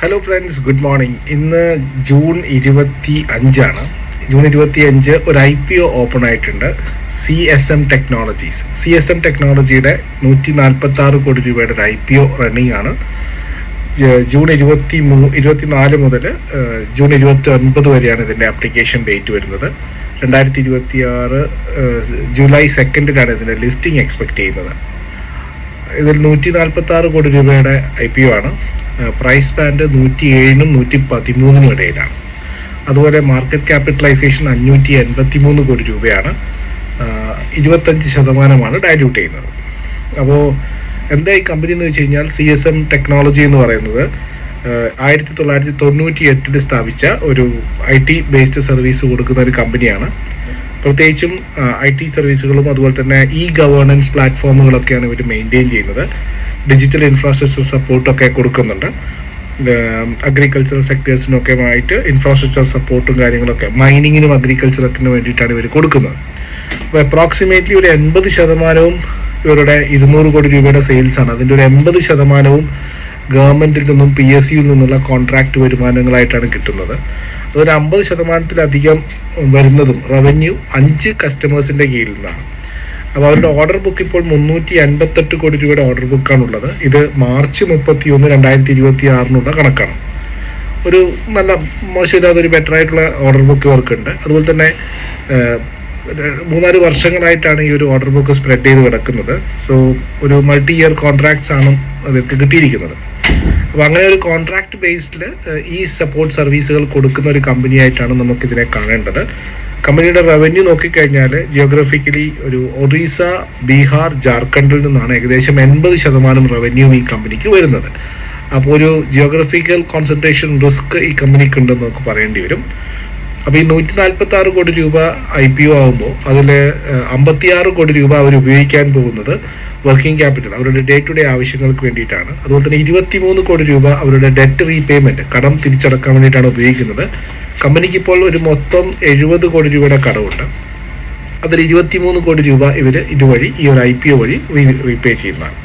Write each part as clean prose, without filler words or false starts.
Hello friends, good morning. ഇന്ന് June 25 June 25 ഒരു IPO open ആയിട്ടുണ്ട്. CSM ടെക്നോളജിയുടെ 146 കോടി രൂപയുടെ ഒരു IPO റണ്ണിങ് ആണ്. ജൂൺ 24 മുതൽ ജൂൺ 29 വരെയാണ് ഇതിൻ്റെ ആപ്ലിക്കേഷൻ ഡേറ്റ് വരുന്നത്. 2026 ജൂലൈ 2 ഇതിൻ്റെ ലിസ്റ്റിംഗ് എക്സ്പെക്ട് ചെയ്യുന്നത്. ഇതിൽ 146 കോടി രൂപയുടെ IPO ആണ്. പ്രൈസ് ബാൻഡ് 107-നും 113-നും ഇടയിലാണ്. അതുപോലെ മാർക്കറ്റ് ക്യാപിറ്റലൈസേഷൻ 583 കോടി രൂപയാണ്. 25% ഡയല്യൂട്ട് ചെയ്യുന്നത്. അപ്പോൾ എന്താ ഈ കമ്പനി എന്ന് വെച്ച് കഴിഞ്ഞാൽ, CSM ടെക്നോളജി എന്ന് പറയുന്നത് 1998 സ്ഥാപിച്ച ഒരു IT ബേസ്ഡ് സർവീസ് കൊടുക്കുന്ന ഒരു കമ്പനിയാണ്. പ്രത്യേകിച്ചും IT സർവീസുകളും അതുപോലെ തന്നെ ഗവേണൻസ് പ്ലാറ്റ്ഫോമുകളൊക്കെയാണ് ഇവർ മെയിൻറ്റെയിൻ ചെയ്യുന്നത്. ഡിജിറ്റൽ ഇൻഫ്രാസ്ട്രക്ചർ സപ്പോർട്ടൊക്കെ കൊടുക്കുന്നുണ്ട്. അഗ്രികൾച്ചറൽ സെക്ടേഴ്സിനൊക്കെ ആയിട്ട് ഇൻഫ്രാസ്ട്രക്ചർ സപ്പോർട്ടും കാര്യങ്ങളൊക്കെ മൈനിങ്ങിനും അഗ്രികൾച്ചറൊക്കെ വേണ്ടിയിട്ടാണ് ഇവർ കൊടുക്കുന്നത്. അപ്പോൾ അപ്രോക്സിമേറ്റ്ലി ഒരു 80% ഇവരുടെ 200 കോടി രൂപയുടെ സെയിൽസാണ്. അതിൻ്റെ ഒരു 80% ഗവൺമെൻറ്റിൽ നിന്നും PSUവിൽ നിന്നുള്ള കോൺട്രാക്ട് വരുമാനങ്ങളായിട്ടാണ് കിട്ടുന്നത്. അതൊരു 50%-ലധികം വരുന്നതും റവന്യൂ 5 കസ്റ്റമേഴ്സിൻ്റെ കീഴിൽ നിന്നാണ്. അപ്പോൾ അവരുടെ ഓർഡർ ബുക്ക് ഇപ്പോൾ 358 കോടി രൂപയുടെ ഓർഡർ ബുക്കാണുള്ളത്. ഇത് മാർച്ച് 31, 2026 കണക്കാണ്. ഒരു നല്ല മോശമില്ലാതെ ഒരു ബെറ്റർ ആയിട്ടുള്ള ഓർഡർ ബുക്ക് ഇവർക്കുണ്ട്. അതുപോലെ തന്നെ 3-4 വർഷങ്ങളായിട്ടാണ് ഈ ഒരു ഓർഡർ ബുക്ക് സ്പ്രെഡ് ചെയ്ത് കിടക്കുന്നത്. സോ ഒരു മൾട്ടി ഇയർ കോൺട്രാക്ട്സ് ആണ് ഇവർക്ക് കിട്ടിയിരിക്കുന്നത്. അപ്പോൾ അങ്ങനെ ഒരു കോൺട്രാക്ട് ബേസ്ഡിൽ ഈ സപ്പോർട്ട് സർവീസുകൾ കൊടുക്കുന്ന ഒരു കമ്പനിയായിട്ടാണ് നമുക്കിതിനെ കാണേണ്ടത്. കമ്പനിയുടെ റവന്യൂ നോക്കിക്കഴിഞ്ഞാൽ ജിയോഗ്രഫിക്കലി ഒരു ഒറീസ, ബീഹാർ, ജാർഖണ്ഡിൽ നിന്നാണ് ഏകദേശം 80% റവന്യൂ ഈ കമ്പനിക്ക് വരുന്നത്. അപ്പോൾ ഒരു ജിയോഗ്രഫിക്കൽ കോൺസെൻട്രേഷൻ റിസ്ക് ഈ കമ്പനിക്ക് ഉണ്ടെന്ന് നമുക്ക് പറയേണ്ടി വരും. അപ്പോൾ ഈ 146 കോടി രൂപ IPO ആകുമ്പോൾ അതിൽ 56 കോടി രൂപ അവർ ഉപയോഗിക്കാൻ പോകുന്നത് വർക്കിംഗ് ക്യാപിറ്റൽ, അവരുടെ ഡേ ടു ഡേ ആവശ്യങ്ങൾക്ക് വേണ്ടിയിട്ടാണ്. അതുപോലെ തന്നെ 23 കോടി രൂപ അവരുടെ ഡെറ്റ് റീപേയ്മെൻറ്റ്, കടം തിരിച്ചടക്കാൻ വേണ്ടിയിട്ടാണ് ഉപയോഗിക്കുന്നത്. കമ്പനിക്ക് ഇപ്പോൾ ഒരു മൊത്തം 70 കോടി രൂപയുടെ കടമുണ്ട്. അതിൽ 23 കോടി രൂപ ഇവർ ഇതുവഴി ഈ ഒരു IPO വഴി റീപേ ചെയ്യുന്നതാണ്.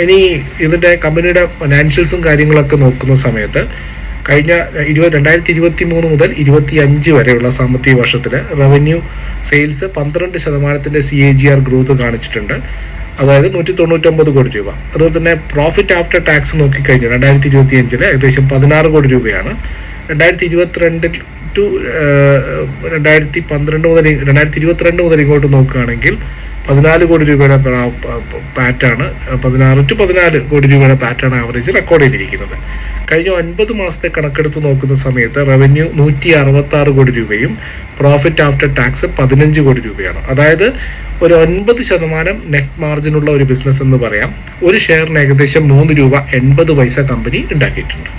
ഇനി ഇതിൻ്റെ കമ്പനിയുടെ ഫിനാൻഷ്യൽസും കാര്യങ്ങളൊക്കെ നോക്കുന്ന സമയത്ത് കഴിഞ്ഞ 2023 മുതൽ 2025 വരെയുള്ള സാമ്പത്തിക വർഷത്തിൽ റവന്യൂ സെയിൽസ് 12% CAGR ഗ്രോത്ത് കാണിച്ചിട്ടുണ്ട്. അതായത് 199 കോടി രൂപ. അതുപോലെ തന്നെ പ്രോഫിറ്റ് ആഫ്റ്റർ ടാക്സ് നോക്കിക്കഴിഞ്ഞാൽ 2025 ഏകദേശം 16 കോടി രൂപയാണ്. 2022 ടു 2022 മുതൽ ഇങ്ങോട്ട് നോക്കുകയാണെങ്കിൽ 14 കോടി രൂപയുടെ പാറ്റാണ്, 16-14 കോടി രൂപയുടെ പാറ്റാണ് ആവറേജ് റെക്കോർഡ് ചെയ്തിരിക്കുന്നത്. കഴിഞ്ഞ 9 മാസത്തെ കണക്കെടുത്ത് നോക്കുന്ന സമയത്ത് റവന്യൂ 166 കോടി രൂപയും പ്രോഫിറ്റ് ആഫ്റ്റർ ടാക്സ് 15 കോടി രൂപയാണ്. അതായത് ഒരു 9% നെറ്റ് മാർജിനുള്ള ഒരു ബിസിനസ് എന്ന് പറയാം. ഒരു ഷെയറിന് ഏകദേശം 3 രൂപ 80 പൈസ കമ്പനി ഉണ്ടാക്കിയിട്ടുണ്ട്.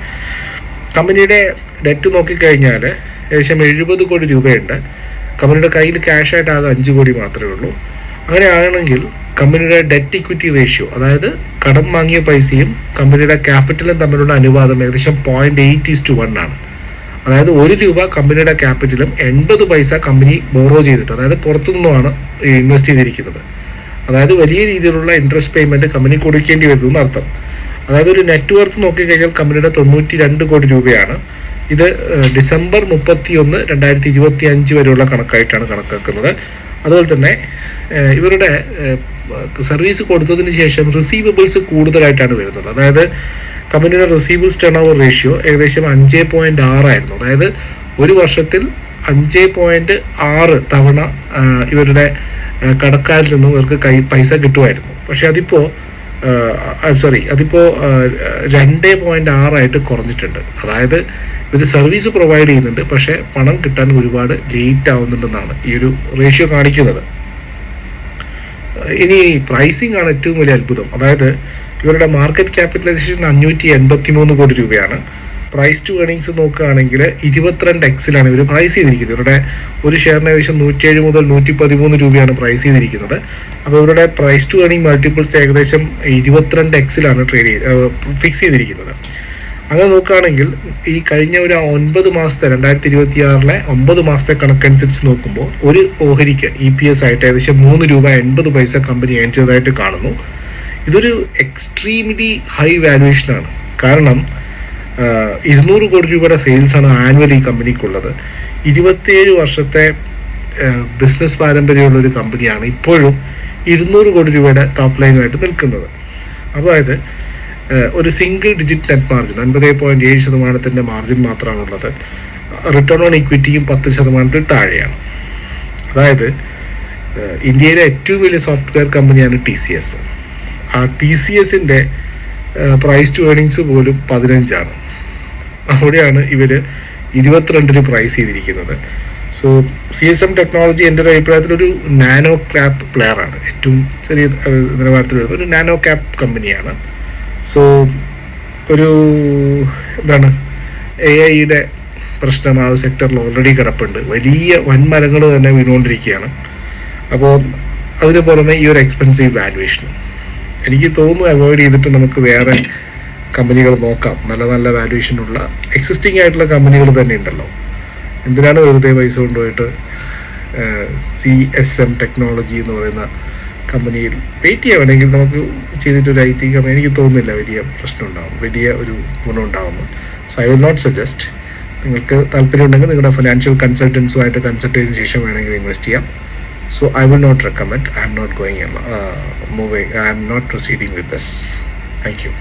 കമ്പനിയുടെ ഡെറ്റ് നോക്കിക്കഴിഞ്ഞാൽ ഏകദേശം 70 കോടി രൂപയുണ്ട്. കമ്പനിയുടെ കയ്യിൽ ക്യാഷായിട്ട് ആകെ 5 കോടി മാത്രമേ ഉള്ളൂ. അങ്ങനെയാണെങ്കിൽ കമ്പനിയുടെ ഡെറ്റ് ഇക്വിറ്റി റേഷ്യോ, അതായത് കടം വാങ്ങിയ പൈസയും കമ്പനിയുടെ ക്യാപിറ്റലും തമ്മിലുള്ള അനുപാതം ഏകദേശം 0.8:1 ആണ്. അതായത് 1 രൂപ കമ്പനിയുടെ ക്യാപിറ്റലും 80 പൈസ കമ്പനി ബോറോ ചെയ്തിട്ട്, അതായത് പുറത്തുനിന്നുമാണ് ഇൻവെസ്റ്റ് ചെയ്തിരിക്കുന്നത്. അതായത് വലിയ രീതിയിലുള്ള ഇൻട്രസ്റ്റ് പേയ്മെൻറ്റ് കമ്പനി കൊടുക്കേണ്ടി വരുന്നു എന്നർത്ഥം. അതായത് ഒരു നെറ്റ് വർത്ത് നോക്കിക്കഴിഞ്ഞാൽ കമ്പനിയുടെ 92 കോടി രൂപയാണ്. ഇത് ഡിസംബർ 31, 2025 വരെയുള്ള കണക്കായിട്ടാണ് കണക്കാക്കുന്നത്. അതുപോലെ തന്നെ ഇവരുടെ സർവീസ് കൊടുത്തതിന് ശേഷം റിസീവബിൾസ് കൂടുതലായിട്ടാണ് വരുന്നത്. അതായത് കമ്പനിയുടെ റിസീവബിൾസ് ടേൺ ഓവർ റേഷ്യോ ഏകദേശം 5.6 ആയിരുന്നു. അതായത് ഒരു വർഷത്തിൽ 5.6 തവണ ഇവരുടെ കടക്കാരിൽ നിന്നും ഇവർക്ക് പൈസ കിട്ടുമായിരുന്നു. പക്ഷെ അതിപ്പോൾ 2.6 ആയിട്ട് കുറഞ്ഞിട്ടുണ്ട്. അതായത് ഇത് സർവീസ് പ്രൊവൈഡ് ചെയ്യുന്നുണ്ട്, പക്ഷേ പണം കിട്ടാൻ ഒരുപാട് ലേറ്റ് ആവുന്നുണ്ടെന്നാണ് ഈ ഒരു റേഷ്യോ കാണിക്കുന്നത്. ഇനി പ്രൈസിംഗ് ആണ് ഏറ്റവും വലിയ അത്ഭുതം. അതായത് ഇവരുടെ മാർക്കറ്റ് ക്യാപിറ്റലൈസേഷൻ 583 കോടി രൂപയാണ്. പ്രൈസ് ടു ഏർണിങ്സ് നോക്കുകയാണെങ്കിൽ 22x ഇവർ പ്രൈസ് ചെയ്തിരിക്കുന്നത്. ഇവരുടെ ഒരു ഷെയറിന് ഏകദേശം 107 മുതൽ 113 രൂപയാണ് പ്രൈസ് ചെയ്തിരിക്കുന്നത്. അപ്പോൾ ഇവരുടെ പ്രൈസ് ടു ഏർണിംഗ് മൾട്ടിപ്പിൾസ് ഏകദേശം 22x ഫിക്സ് ചെയ്തിരിക്കുന്നത്. അങ്ങനെ നോക്കുകയാണെങ്കിൽ ഈ കഴിഞ്ഞ ഒരു 9 മാസത്തെ 2026 9 മാസത്തെ കണക്കനുസരിച്ച് നോക്കുമ്പോൾ ഒരു ഓഹരിക്ക് EPS ആയിട്ട് ഏകദേശം 3 രൂപ 80 പൈസ കമ്പനി ഏൺ ചെയ്തതായിട്ട് കാണുന്നു. ഇതൊരു എക്സ്ട്രീംലി ഹൈ വാല്യുവേഷനാണ്. കാരണം 200 കോടി രൂപയുടെ സെയിൽസാണ് ആനുവലി ഈ കമ്പനിക്കുള്ളത്. 27 വർഷത്തെ ബിസിനസ് പാരമ്പര്യമുള്ള ഒരു കമ്പനിയാണ് ഇപ്പോഴും 200 കോടി രൂപയുടെ ടോപ്പ് ലൈനുമായിട്ട് നിൽക്കുന്നത്. അതായത് ഒരു single digit net margin 9.7% margin മാത്രമാണുള്ളത്. റിട്ടേൺ ഓൺ ഇക്വിറ്റിയും 10% താഴെയാണ്. അതായത് ഇന്ത്യയിലെ ഏറ്റവും വലിയ സോഫ്റ്റ്വെയർ കമ്പനിയാണ് TCS. ആ TCSന്റെ പ്രൈസ് ടു ഏർണിങ്സ് പോലും 15 അവിടെയാണ് ഇവർ 22 പ്രൈസ് ചെയ്തിരിക്കുന്നത്. സോ CSM ടെക്നോളജി എൻ്റെ ഒരു അഭിപ്രായത്തിലൊരു നാനോ ക്യാപ് പ്ലെയറാണ്. ഏറ്റവും ചെറിയ നിലവാരത്തിൽ വരുന്ന ഒരു നാനോ ക്യാപ് കമ്പനിയാണ്. സോ ഒരു എന്താണ് AI പ്രശ്നം ആ സെക്ടറിൽ ഓൾറെഡി കിടപ്പുണ്ട്. വലിയ വൻമരങ്ങൾ തന്നെ വീണുകൊണ്ടിരിക്കുകയാണ്. അപ്പോൾ അതിന് പുറമെ ഈ ഒരു എക്സ്പെൻസീവ് വാല്യുവേഷൻ എനിക്ക് തോന്നുന്നു അവോയ്ഡ് ചെയ്തിട്ട് നമുക്ക് വേറെ കമ്പനികൾ നോക്കാം. നല്ല നല്ല വാല്യുവേഷനുള്ള എക്സിസ്റ്റിംഗ് ആയിട്ടുള്ള കമ്പനികൾ തന്നെ ഉണ്ടല്ലോ. എന്തിനാണ് വെറുതെ പൈസ കൊണ്ടുപോയിട്ട് CSM ടെക്നോളജി എന്ന് പറയുന്ന കമ്പനിയിൽ വെയിറ്റ് ചെയ്യാമെങ്കിൽ നമുക്ക് ചെയ്തിട്ടൊരു IT കമ്പനി എനിക്ക് തോന്നുന്നില്ല വലിയ പ്രശ്നം ഉണ്ടാകും, വലിയ ഒരു ഗുണം ഉണ്ടാകുന്നു. So I will not suggest. നിങ്ങൾക്ക് താല്പര്യമുണ്ടെങ്കിൽ നിങ്ങളുടെ ഫിനാൻഷ്യൽ കൺസൾട്ടൻസുമായിട്ട് കൺസൾട്ട് ചെയ്തതിന് ശേഷം വേണമെങ്കിൽ ഇൻവെസ്റ്റ് ചെയ്യാം. So I will not recommend. I am not going moving. I am not proceeding with this. Thank you.